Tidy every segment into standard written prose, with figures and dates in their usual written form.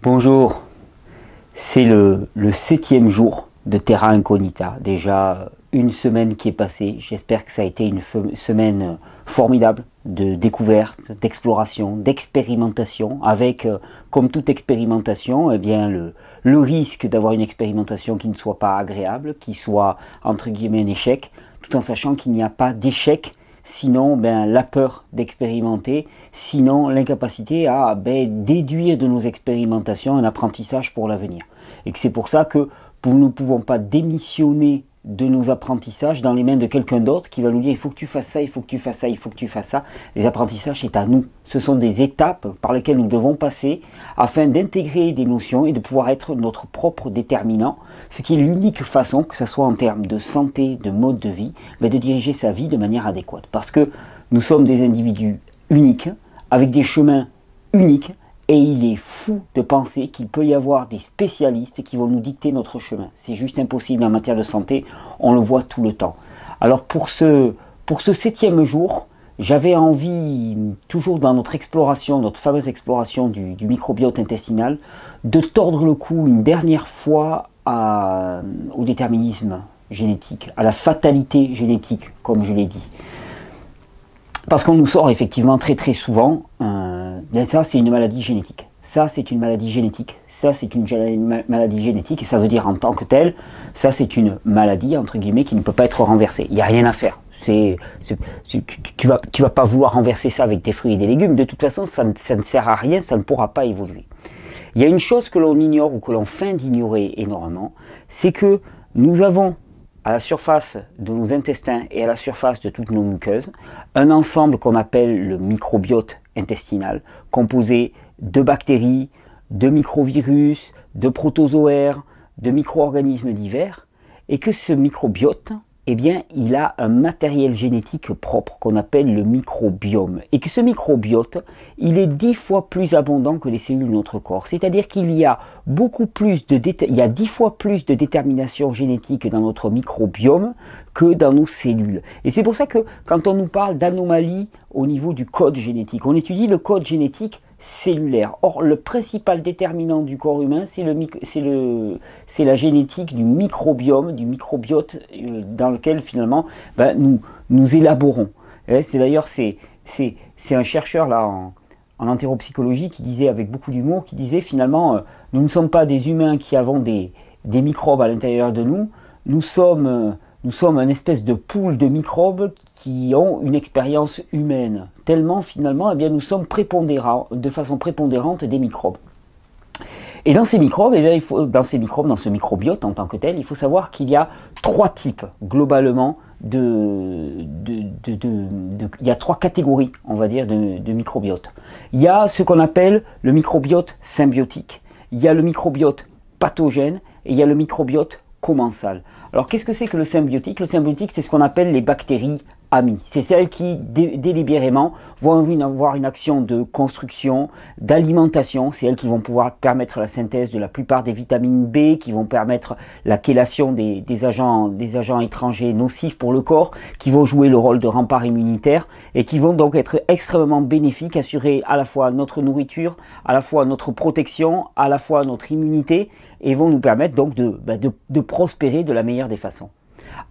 Bonjour, c'est le 7e jour de Terra Incognita. Déjà une semaine qui est passée. J'espère que ça a été une semaine formidable de découverte, d'exploration, d'expérimentation. Avec, comme toute expérimentation, eh bien, le risque d'avoir une expérimentation qui ne soit pas agréable, qui soit entre guillemets un échec, tout en sachant qu'il n'y a pas d'échec. Sinon, la peur d'expérimenter, sinon l'incapacité à déduire de nos expérimentations un apprentissage pour l'avenir. Et que c'est pour ça que nous ne pouvons pas démissionner de nos apprentissages dans les mains de quelqu'un d'autre qui va nous dire il faut que tu fasses ça, il faut que tu fasses ça, il faut que tu fasses ça. Les apprentissages, c'est à nous. Ce sont des étapes par lesquelles nous devons passer afin d'intégrer des notions et de pouvoir être notre propre déterminant, ce qui est l'unique façon, que ce soit en termes de santé, de mode de vie, de diriger sa vie de manière adéquate. Parce que nous sommes des individus uniques, avec des chemins uniques, et il est fou de penser qu'il peut y avoir des spécialistes qui vont nous dicter notre chemin. C'est juste impossible en matière de santé, on le voit tout le temps. Alors pour ce 7e jour, j'avais envie, toujours dans notre exploration, notre fameuse exploration du microbiote intestinal, de tordre le cou une dernière fois au déterminisme génétique, à la fatalité génétique, comme je l'ai dit. Parce qu'on nous sort effectivement très souvent, ça c'est une maladie génétique, ça c'est une maladie génétique, ça c'est une maladie génétique, et ça veut dire en tant que tel, ça c'est une maladie entre guillemets qui ne peut pas être renversée, il n'y a rien à faire. Tu vas pas vouloir renverser ça avec des fruits et des légumes, de toute façon ça ne sert à rien, ça ne pourra pas évoluer. Il y a une chose que l'on ignore ou que l'on feint d'ignorer énormément, c'est que nous avons à la surface de nos intestins et à la surface de toutes nos muqueuses, un ensemble qu'on appelle le microbiote intestinal, composé de bactéries, de microvirus, de protozoaires, de micro-organismes divers, et que ce microbiote, eh bien, il a un matériel génétique propre qu'on appelle le microbiome. Et que ce microbiote, il est 10 fois plus abondant que les cellules de notre corps. C'est-à-dire qu'il y a il y a 10 fois plus de détermination génétique dans notre microbiome que dans nos cellules. Et c'est pour ça que quand on nous parle d'anomalies au niveau du code génétique, on étudie le code génétique cellulaire. Or, le principal déterminant du corps humain, c'est la génétique du microbiome, du microbiote dans lequel finalement nous élaborons. C'est d'ailleurs c'est un chercheur là en entéropsychologie qui disait avec beaucoup d'humour, qui disait finalement nous ne sommes pas des humains qui avons des microbes à l'intérieur de nous, nous sommes une espèce de pool de microbes qui ont une expérience humaine. Tellement finalement, eh bien, nous sommes de façon prépondérante des microbes. Et dans ces microbes, eh bien, dans ce microbiote en tant que tel, il faut savoir qu'il y a 3 types globalement il y a 3 catégories, on va dire, de microbiote. Il y a ce qu'on appelle le microbiote symbiotique, il y a le microbiote pathogène et il y a le microbiote commensal. Alors qu'est-ce que c'est que le symbiotique? Le symbiotique, c'est ce qu'on appelle les bactéries amies. C'est celles qui délibérément vont avoir une action de construction, d'alimentation. C'est elles qui vont pouvoir permettre la synthèse de la plupart des vitamines B, qui vont permettre la chélation des agents étrangers nocifs pour le corps, qui vont jouer le rôle de rempart immunitaire et qui vont donc être extrêmement bénéfiques, assurer à la fois notre nourriture, à la fois notre protection, à la fois notre immunité, et vont nous permettre donc de prospérer de la meilleure des façons.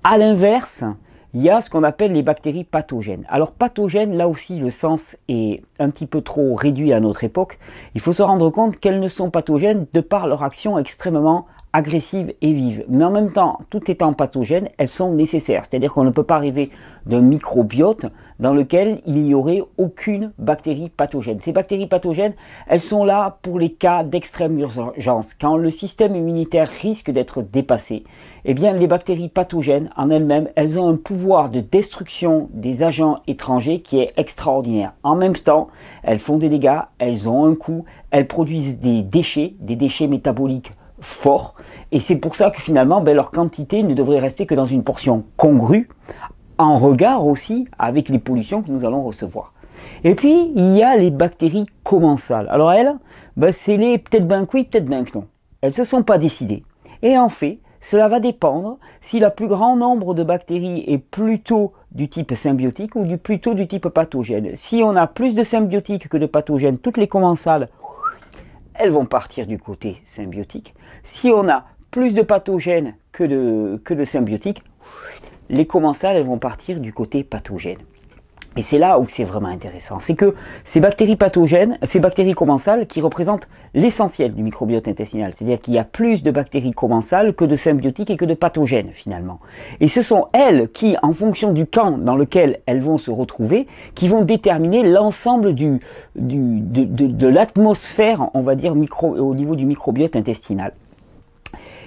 À l'inverse, il y a ce qu'on appelle les bactéries pathogènes. Alors pathogènes, là aussi le sens est un petit peu trop réduit à notre époque. Il faut se rendre compte qu'elles ne sont pathogènes de par leur action extrêmement agressive et vive. Mais en même temps, tout étant pathogènes, elles sont nécessaires. C'est-à-dire qu'on ne peut pas rêver d'un microbiote dans lequel il n'y aurait aucune bactérie pathogène. Ces bactéries pathogènes, elles sont là pour les cas d'extrême urgence. Quand le système immunitaire risque d'être dépassé, eh bien les bactéries pathogènes en elles-mêmes, elles ont un pouvoir de destruction des agents étrangers qui est extraordinaire. En même temps, elles font des dégâts, elles ont un coût, elles produisent des déchets métaboliques forts, et c'est pour ça que finalement leur quantité ne devrait rester que dans une portion congrue, en regard aussi avec les pollutions que nous allons recevoir. Et puis il y a les bactéries commensales. Alors elles, c'est les peut-être ben que oui, peut-être ben que non. Elles ne se sont pas décidées. Et en fait, cela va dépendre si le plus grand nombre de bactéries est plutôt du type symbiotique ou plutôt du type pathogène. Si on a plus de symbiotiques que de pathogènes, toutes les commensales elles vont partir du côté symbiotique. Si on a plus de pathogènes que de symbiotiques, les commensales, elles vont partir du côté pathogène. Et c'est là où c'est vraiment intéressant, c'est que ces bactéries pathogènes, ces bactéries commensales qui représentent l'essentiel du microbiote intestinal, c'est-à-dire qu'il y a plus de bactéries commensales que de symbiotiques et que de pathogènes finalement. Et ce sont elles qui, en fonction du camp dans lequel elles vont se retrouver, qui vont déterminer l'ensemble de l'atmosphère, on va dire, au niveau du microbiote intestinal.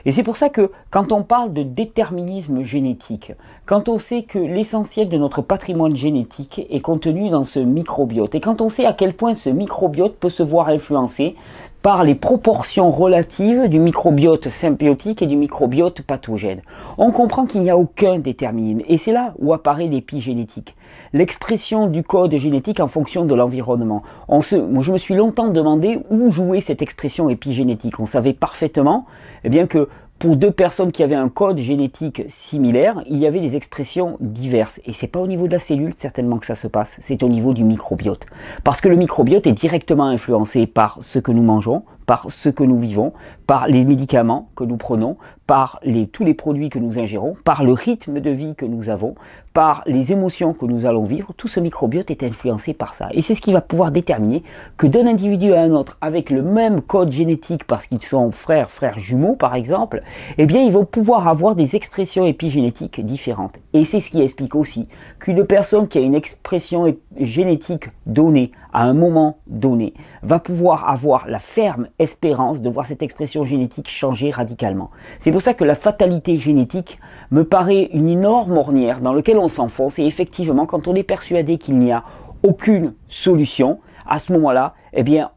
Et c'est pour ça que quand on parle de déterminisme génétique, quand on sait que l'essentiel de notre patrimoine génétique est contenu dans ce microbiote, et quand on sait à quel point ce microbiote peut se voir influencé par les proportions relatives du microbiote symbiotique et du microbiote pathogène, on comprend qu'il n'y a aucun déterminisme. Et c'est là où apparaît l'épigénétique, l'expression du code génétique en fonction de l'environnement. Je me suis longtemps demandé où jouait cette expression épigénétique. On savait parfaitement que pour deux personnes qui avaient un code génétique similaire, il y avait des expressions diverses. Et c'est pas au niveau de la cellule certainement que ça se passe, c'est au niveau du microbiote. Parce que le microbiote est directement influencé par ce que nous mangeons, par ce que nous vivons, par les médicaments que nous prenons, par tous les produits que nous ingérons, par le rythme de vie que nous avons, par les émotions que nous allons vivre. Tout ce microbiote est influencé par ça. Et c'est ce qui va pouvoir déterminer que d'un individu à un autre, avec le même code génétique, parce qu'ils sont frères jumeaux par exemple, ils vont pouvoir avoir des expressions épigénétiques différentes. Et c'est ce qui explique aussi qu'une personne qui a une expression génétique donnée à un moment donné va pouvoir avoir la ferme espérance de voir cette expression génétique changer radicalement. C'est pour ça que la fatalité génétique me paraît une énorme ornière dans laquelle on s'enfonce, et effectivement quand on est persuadé qu'il n'y a aucune solution, à ce moment-là,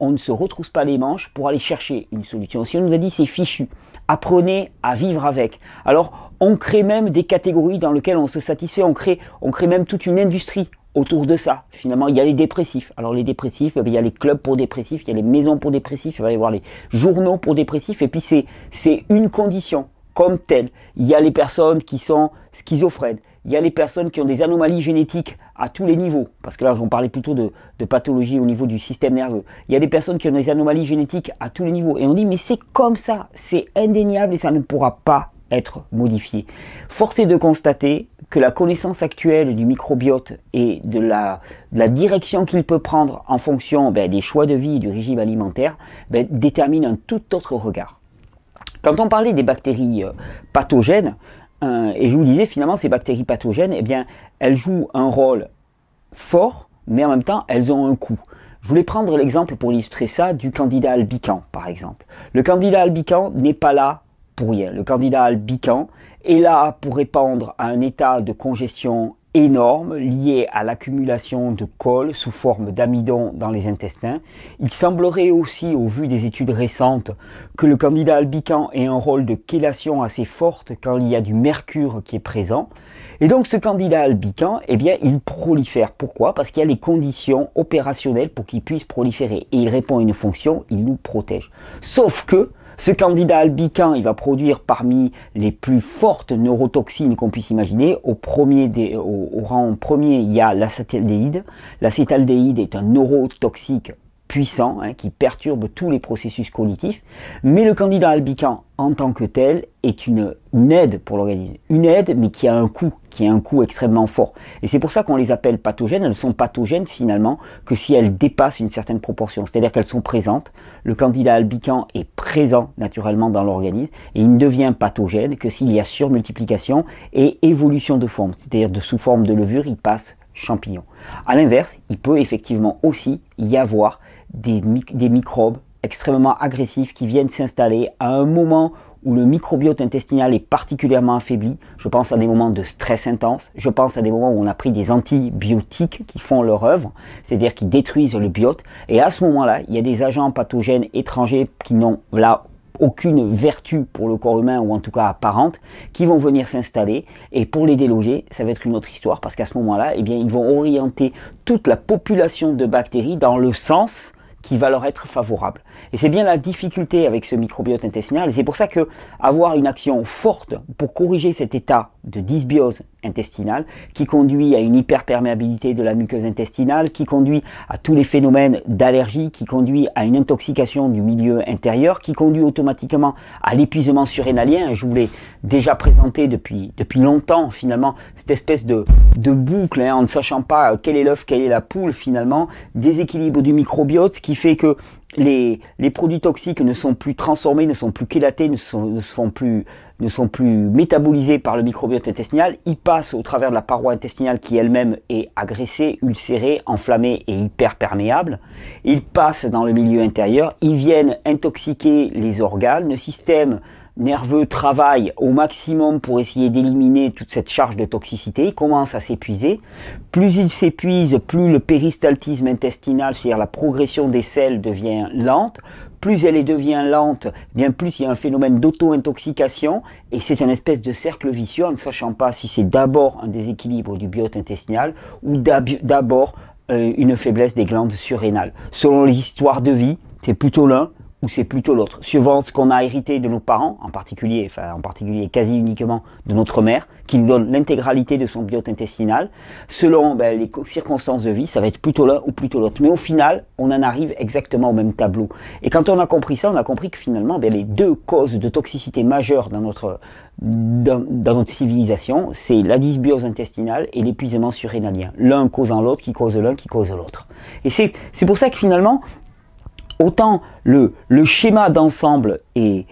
on ne se retrousse pas les manches pour aller chercher une solution. Si on nous a dit c'est fichu, apprenez à vivre avec. Alors on crée même des catégories dans lesquelles on se satisfait, on crée même toute une industrie autour de ça. Finalement, il y a les dépressifs. Alors les dépressifs, il y a les clubs pour dépressifs, il y a les maisons pour dépressifs, il va y avoir les journaux pour dépressifs, et puis c'est une condition comme telle. Il y a les personnes qui sont schizophrènes, il y a les personnes qui ont des anomalies génétiques à tous les niveaux, parce que là on parlait plutôt de pathologie au niveau du système nerveux. Il y a des personnes qui ont des anomalies génétiques à tous les niveaux, et on dit mais c'est comme ça, c'est indéniable et ça ne pourra pas être modifié. Force est de constater que la connaissance actuelle du microbiote et de la direction qu'il peut prendre en fonction des choix de vie et du régime alimentaire détermine un tout autre regard. Quand on parlait des bactéries pathogènes, et je vous disais finalement ces bactéries pathogènes, elles jouent un rôle fort, mais en même temps elles ont un coût. Je voulais prendre l'exemple pour illustrer ça du candida albicans par exemple. Le candida albicans n'est pas là pour rien. Le candida albicans est là pour répondre à un état de congestion énorme lié à l'accumulation de colle sous forme d'amidon dans les intestins. Il semblerait aussi, au vu des études récentes, que le candida albicans ait un rôle de chélation assez forte quand il y a du mercure qui est présent. Et donc ce candida albicans, il prolifère. Pourquoi? Parce qu'il y a les conditions opérationnelles pour qu'il puisse proliférer. Et il répond à une fonction, il nous protège. Sauf que ce candida albicans, il va produire parmi les plus fortes neurotoxines qu'on puisse imaginer. Au rang premier, il y a l'acétaldéhyde. L'acétaldéhyde est un neurotoxique puissant qui perturbe tous les processus cognitifs. Mais le candida albicans en tant que tel est une aide pour l'organisme. Une aide, mais qui a un coût extrêmement fort. Et c'est pour ça qu'on les appelle pathogènes. Elles sont pathogènes finalement que si elles dépassent une certaine proportion. C'est-à-dire qu'elles sont présentes. Le candida albicans est présent naturellement dans l'organisme et il ne devient pathogène que s'il y a surmultiplication et évolution de forme. C'est-à-dire sous forme de levure, il passe champignon. A l'inverse, il peut effectivement aussi y avoir des microbes extrêmement agressifs qui viennent s'installer à un moment où le microbiote intestinal est particulièrement affaibli. Je pense à des moments de stress intense, je pense à des moments où on a pris des antibiotiques qui font leur œuvre, c'est-à-dire qui détruisent le biote, et à ce moment-là, il y a des agents pathogènes étrangers qui n'ont là aucune vertu pour le corps humain, ou en tout cas apparente, qui vont venir s'installer, et pour les déloger, ça va être une autre histoire, parce qu'à ce moment-là, ils vont orienter toute la population de bactéries dans le sens qui va leur être favorable. Et c'est bien la difficulté avec ce microbiote intestinal, et c'est pour ça que avoir une action forte pour corriger cet état de dysbiose intestinale, qui conduit à une hyperperméabilité de la muqueuse intestinale, qui conduit à tous les phénomènes d'allergie, qui conduit à une intoxication du milieu intérieur, qui conduit automatiquement à l'épuisement surrénalien. Je vous l'ai déjà présenté depuis longtemps, finalement, cette espèce de boucle, en ne sachant pas quel est l'œuf, quelle est la poule, finalement, déséquilibre du microbiote, ce qui fait que les produits toxiques ne sont plus transformés, ne sont plus chélatés, ne sont plus métabolisés par le microbiote intestinal. Ils passent au travers de la paroi intestinale qui elle-même est agressée, ulcérée, enflammée et hyperperméable. Ils passent dans le milieu intérieur, ils viennent intoxiquer les organes, le système nerveux travaille au maximum pour essayer d'éliminer toute cette charge de toxicité, il commence à s'épuiser. Plus il s'épuise, plus le péristaltisme intestinal, c'est-à-dire la progression des selles, devient lente. Plus elle devient lente, bien plus il y a un phénomène d'auto-intoxication et c'est une espèce de cercle vicieux en ne sachant pas si c'est d'abord un déséquilibre du biote intestinal ou d'abord une faiblesse des glandes surrénales. Selon l'histoire de vie, c'est plutôt l'un ou c'est plutôt l'autre, suivant ce qu'on a hérité de nos parents, en particulier quasi uniquement de notre mère, qui nous donne l'intégralité de son biote intestinal. Selon les circonstances de vie, ça va être plutôt l'un ou plutôt l'autre. Mais au final, on en arrive exactement au même tableau. Et quand on a compris ça, on a compris que finalement, les deux causes de toxicité majeures dans notre civilisation, c'est la dysbiose intestinale et l'épuisement surrénalien. L'un causant l'autre, qui cause l'un, qui cause l'autre. Et c'est pour ça que finalement, autant le schéma d'ensemble est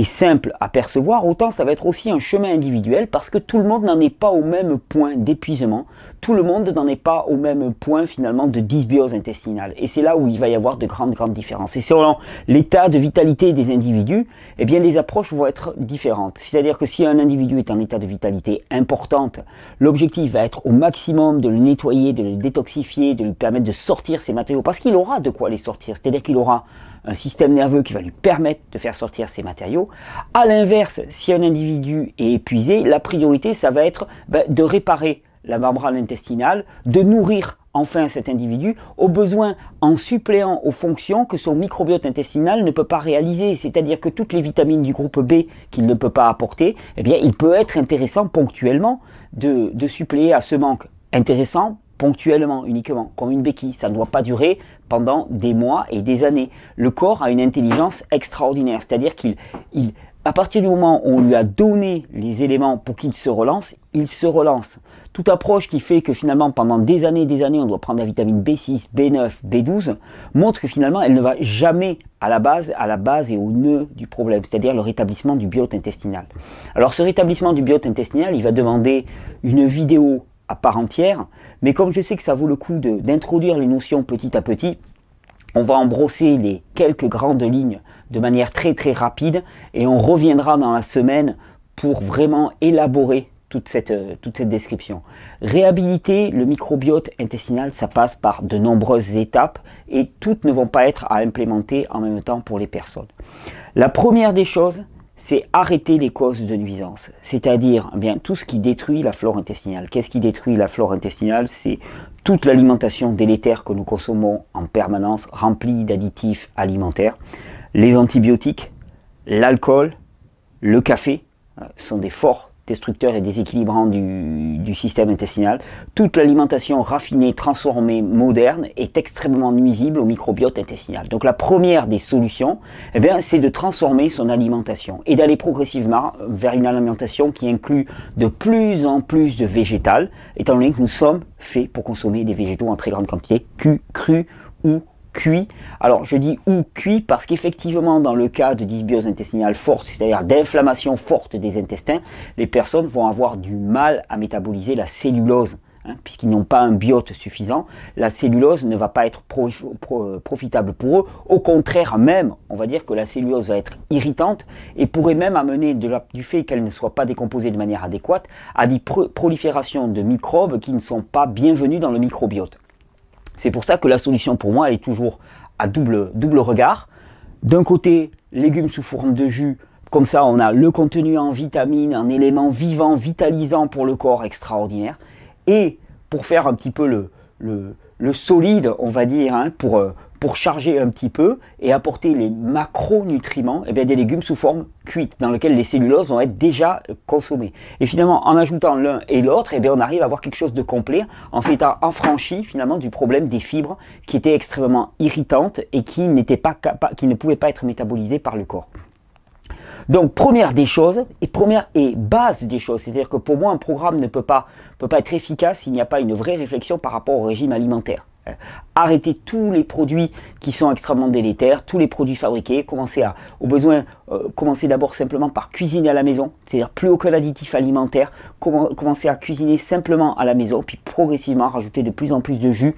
simple à percevoir, autant ça va être aussi un chemin individuel parce que tout le monde n'en est pas au même point d'épuisement, tout le monde n'en est pas au même point finalement de dysbiose intestinale. Et c'est là où il va y avoir de grandes différences. Et selon l'état de vitalité des individus, eh bien les approches vont être différentes. C'est-à-dire que si un individu est en état de vitalité importante, l'objectif va être au maximum de le nettoyer, de le détoxifier, de lui permettre de sortir ses matériaux, parce qu'il aura de quoi les sortir. C'est-à-dire qu'il aura un système nerveux qui va lui permettre de faire sortir ses matériaux. A l'inverse, si un individu est épuisé, la priorité, ça va être de réparer la membrane intestinale, de nourrir enfin cet individu, au besoin en suppléant aux fonctions que son microbiote intestinal ne peut pas réaliser. C'est-à-dire que toutes les vitamines du groupe B qu'il ne peut pas apporter, eh bien, il peut être intéressant ponctuellement de suppléer à ce manque. Intéressant ponctuellement, uniquement, comme une béquille. Ça ne doit pas durer pendant des mois et des années. Le corps a une intelligence extraordinaire, c'est-à-dire à partir du moment où on lui a donné les éléments pour qu'il se relance, il se relance. Toute approche qui fait que finalement pendant des années on doit prendre la vitamine B6, B9, B12, montre que finalement elle ne va jamais à la base et au nœud du problème, c'est-à-dire le rétablissement du biote intestinal. Alors ce rétablissement du biote intestinal, il va demander une vidéo à part entière, mais comme je sais que ça vaut le coup d'introduire les notions petit à petit, on va en brosser les quelques grandes lignes de manière très rapide et on reviendra dans la semaine pour vraiment élaborer toute cette description. Réhabiliter le microbiote intestinal, ça passe par de nombreuses étapes et toutes ne vont pas être à implémenter en même temps pour les personnes. La première des choses, c'est arrêter les causes de nuisance, c'est-à-dire tout ce qui détruit la flore intestinale. Qu'est-ce qui détruit la flore intestinale? C'est toute l'alimentation délétère que nous consommons en permanence, remplie d'additifs alimentaires. Les antibiotiques, l'alcool, le café sont des forts destructeurs et déséquilibrants du système intestinal. Toute l'alimentation raffinée, transformée, moderne est extrêmement nuisible au microbiote intestinal. Donc la première des solutions, c'est de transformer son alimentation et d'aller progressivement vers une alimentation qui inclut de plus en plus de végétal, étant donné que nous sommes faits pour consommer des végétaux en très grande quantité, crus ou cuit. Alors je dis ou cuit parce qu'effectivement dans le cas de dysbiose intestinale forte, c'est-à-dire d'inflammation forte des intestins, les personnes vont avoir du mal à métaboliser la cellulose, puisqu'ils n'ont pas un biote suffisant. La cellulose ne va pas être profitable pour eux. Au contraire même, on va dire que la cellulose va être irritante et pourrait même amener du fait qu'elle ne soit pas décomposée de manière adéquate à des proliférations de microbes qui ne sont pas bienvenus dans le microbiote. C'est pour ça que la solution pour moi elle est toujours à double regard. D'un côté, légumes sous forme de jus, comme ça on a le contenu en vitamines, un élément vivant, vitalisant pour le corps extraordinaire. Et pour faire un petit peu le solide, on va dire, hein, pour charger un petit peu et apporter les macronutriments, eh bien, des légumes sous forme cuite, dans lesquels les celluloses vont être déjà consommées. Et finalement, en ajoutant l'un et l'autre, eh bien, on arrive à avoir quelque chose de complet en s'étant affranchi finalement du problème des fibres qui étaient extrêmement irritantes et qui ne pouvaient pas être métabolisées par le corps. Donc première des choses, et première et base des choses, c'est-à-dire que pour moi un programme ne peut pas être efficace s'il n'y a pas une vraie réflexion par rapport au régime alimentaire. Arrêter tous les produits qui sont extrêmement délétères, tous les produits fabriqués, commencer d'abord simplement par cuisiner à la maison, c'est-à-dire plus aucun additif alimentaire, commencer à cuisiner simplement à la maison, puis progressivement rajouter de plus en plus de jus,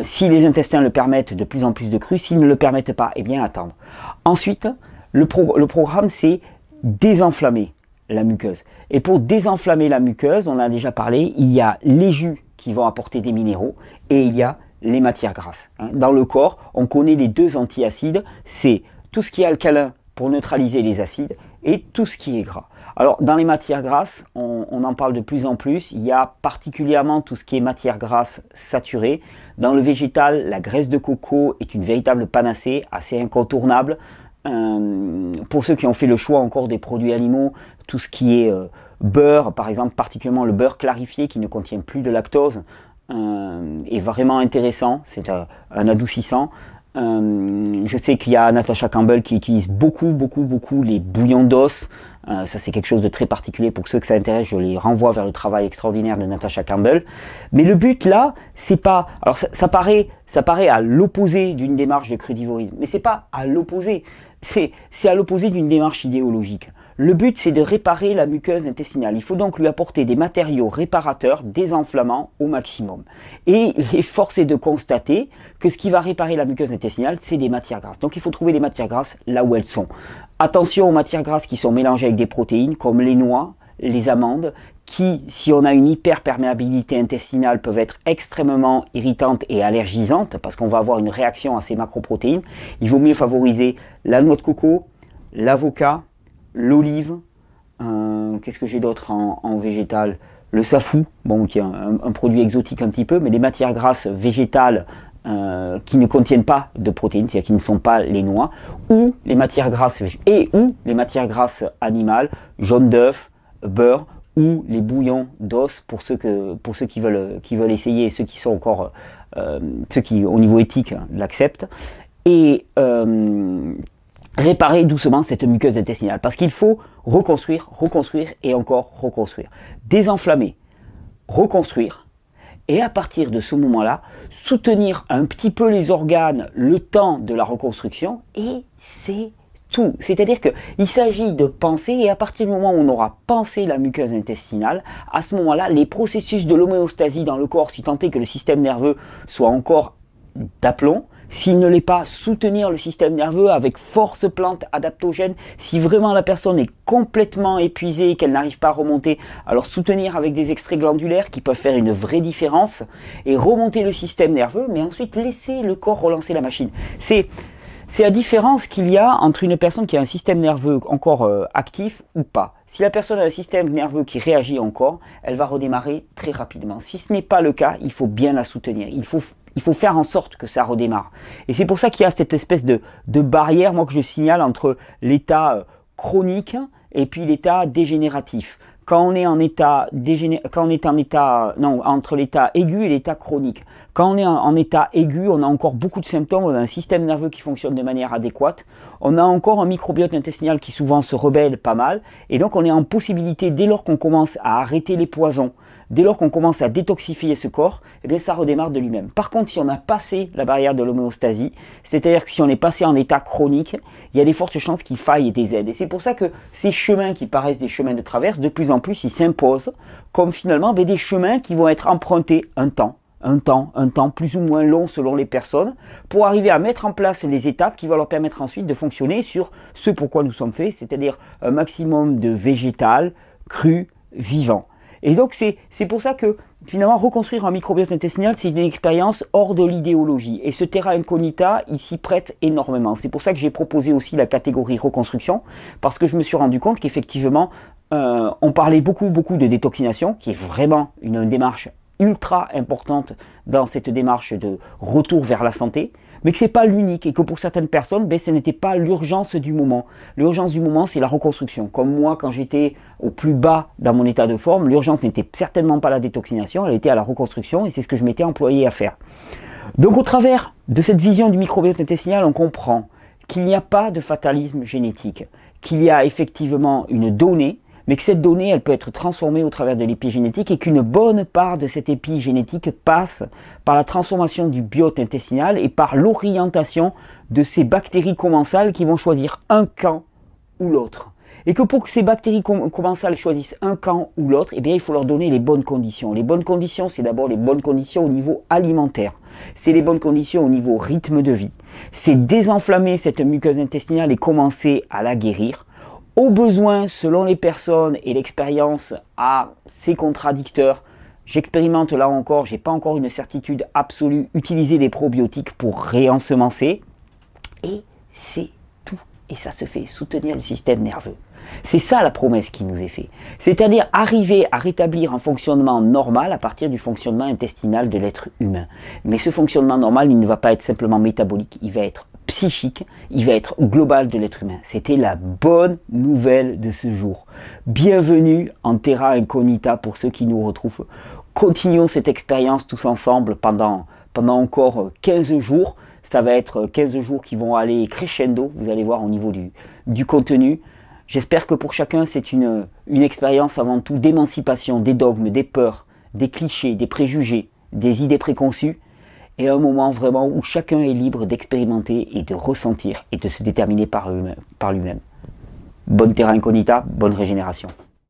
si les intestins le permettent, de plus en plus de cru, s'ils ne le permettent pas, eh bien attendre. Ensuite, le programme, c'est désenflammer la muqueuse. Et pour désenflammer la muqueuse, on a déjà parlé, il y a les jus qui vont apporter des minéraux et il y a les matières grasses. Dans le corps, on connaît les deux antiacides, c'est tout ce qui est alcalin pour neutraliser les acides et tout ce qui est gras. Alors, dans les matières grasses, on en parle de plus en plus. Il y a particulièrement tout ce qui est matières grasses saturées. Dans le végétal, la graisse de coco est une véritable panacée, assez incontournable. Pour ceux qui ont fait le choix encore des produits animaux, tout ce qui est beurre, par exemple, particulièrement le beurre clarifié qui ne contient plus de lactose, est vraiment intéressant. C'est un adoucissant. Je sais qu'il y a Natasha Campbell qui utilise beaucoup les bouillons d'os. Ça c'est quelque chose de très particulier. Pour ceux que ça intéresse, je les renvoie vers le travail extraordinaire de Natasha Campbell. Mais le but là, c'est pas... Alors ça paraît à l'opposé d'une démarche de crudivorisme, mais c'est pas à l'opposé. C'est à l'opposé d'une démarche idéologique. Le but, c'est de réparer la muqueuse intestinale. Il faut donc lui apporter des matériaux réparateurs, désenflammants au maximum. Et force est de constater que ce qui va réparer la muqueuse intestinale, c'est des matières grasses. Donc il faut trouver les matières grasses là où elles sont. Attention aux matières grasses qui sont mélangées avec des protéines, comme les noix, les amandes, qui, si on a une hyperperméabilité intestinale, peuvent être extrêmement irritantes et allergisantes, parce qu'on va avoir une réaction à ces macroprotéines. Il vaut mieux favoriser la noix de coco, l'avocat, l'olive, qu'est-ce que j'ai d'autre en végétal? Le safou, bon, qui est un produit exotique un petit peu, mais les matières grasses végétales qui ne contiennent pas de protéines, c'est-à-dire qui ne sont pas les noix, ou les matières grasses ou les matières grasses animales, jaune d'œuf, beurre, ou les bouillons d'os pour ceux qui veulent essayer et ceux qui sont encore ceux qui au niveau éthique l'acceptent. Et réparer doucement cette muqueuse intestinale, parce qu'il faut reconstruire et encore reconstruire. Désenflammer, reconstruire, et à partir de ce moment-là, soutenir un petit peu les organes le temps de la reconstruction, et c'est tout. C'est-à-dire qu'il s'agit de penser, et à partir du moment où on aura pensé la muqueuse intestinale, à ce moment-là, les processus de l'homéostasie dans le corps, si tant est que le système nerveux soit encore d'aplomb, s'il ne l'est pas, soutenir le système nerveux avec force plante adaptogène. Si vraiment la personne est complètement épuisée et qu'elle n'arrive pas à remonter, alors soutenir avec des extraits glandulaires qui peuvent faire une vraie différence et remonter le système nerveux, mais ensuite laisser le corps relancer la machine. C'est la différence qu'il y a entre une personne qui a un système nerveux encore actif ou pas. Si la personne a un système nerveux qui réagit encore, elle va redémarrer très rapidement. Si ce n'est pas le cas, il faut bien la soutenir. Il faut faire en sorte que ça redémarre. Et c'est pour ça qu'il y a cette espèce de barrière, moi, que je signale entre l'état chronique et puis l'état dégénératif. Quand on est en état entre l'état aigu et l'état chronique. Quand on est en état aigu, on a encore beaucoup de symptômes, on a un système nerveux qui fonctionne de manière adéquate, on a encore un microbiote intestinal qui souvent se rebelle pas mal, et donc on est en possibilité, dès lors qu'on commence à arrêter les poisons, dès lors qu'on commence à détoxifier ce corps, eh bien ça redémarre de lui-même. Par contre, si on a passé la barrière de l'homéostasie, c'est-à-dire que si on est passé en état chronique, il y a des fortes chances qu'il faille des aides. Et c'est pour ça que ces chemins qui paraissent des chemins de traverse, de plus en plus, ils s'imposent comme finalement des chemins qui vont être empruntés un temps plus ou moins long selon les personnes, pour arriver à mettre en place les étapes qui vont leur permettre ensuite de fonctionner sur ce pourquoi nous sommes faits, c'est-à-dire un maximum de végétal, cru, vivant. Et donc c'est pour ça que finalement reconstruire un microbiote intestinal, c'est une expérience hors de l'idéologie. Et ce terra incognita, il s'y prête énormément. C'est pour ça que j'ai proposé aussi la catégorie reconstruction, parce que je me suis rendu compte qu'effectivement, on parlait beaucoup de détoxination, qui est vraiment une démarche ultra importante dans cette démarche de retour vers la santé, mais que ce n'est pas l'unique et que pour certaines personnes, ce n'était pas l'urgence du moment. L'urgence du moment, c'est la reconstruction. Comme moi, quand j'étais au plus bas dans mon état de forme, l'urgence n'était certainement pas la détoxination, elle était à la reconstruction et c'est ce que je m'étais employé à faire. Donc au travers de cette vision du microbiote intestinal, on comprend qu'il n'y a pas de fatalisme génétique, qu'il y a effectivement une donnée, mais que cette donnée, elle peut être transformée au travers de l'épigénétique et qu'une bonne part de cette épigénétique passe par la transformation du biote intestinal et par l'orientation de ces bactéries commensales qui vont choisir un camp ou l'autre. Et que pour que ces bactéries commensales choisissent un camp ou l'autre, eh bien, il faut leur donner les bonnes conditions. Les bonnes conditions, c'est d'abord les bonnes conditions au niveau alimentaire. C'est les bonnes conditions au niveau rythme de vie. C'est désenflammer cette muqueuse intestinale et commencer à la guérir. Au besoin, selon les personnes et l'expérience, à ces contradicteurs, j'expérimente là encore, je n'ai pas encore une certitude absolue, utiliser des probiotiques pour réensemencer. Et c'est tout. Et ça se fait soutenir le système nerveux. C'est ça la promesse qui nous est faite. C'est-à-dire arriver à rétablir un fonctionnement normal à partir du fonctionnement intestinal de l'être humain. Mais ce fonctionnement normal, il ne va pas être simplement métabolique, il va être psychique, il va être global de l'être humain. C'était la bonne nouvelle de ce jour. Bienvenue en Terra Incognita pour ceux qui nous retrouvent. Continuons cette expérience tous ensemble pendant encore 15 jours. Ça va être 15 jours qui vont aller crescendo, vous allez voir au niveau du contenu. J'espère que pour chacun, c'est une expérience avant tout d'émancipation des dogmes, des peurs, des clichés, des préjugés, des idées préconçues, et un moment vraiment où chacun est libre d'expérimenter et de ressentir et de se déterminer par lui-même. Bonne Terra Incognita, bonne régénération.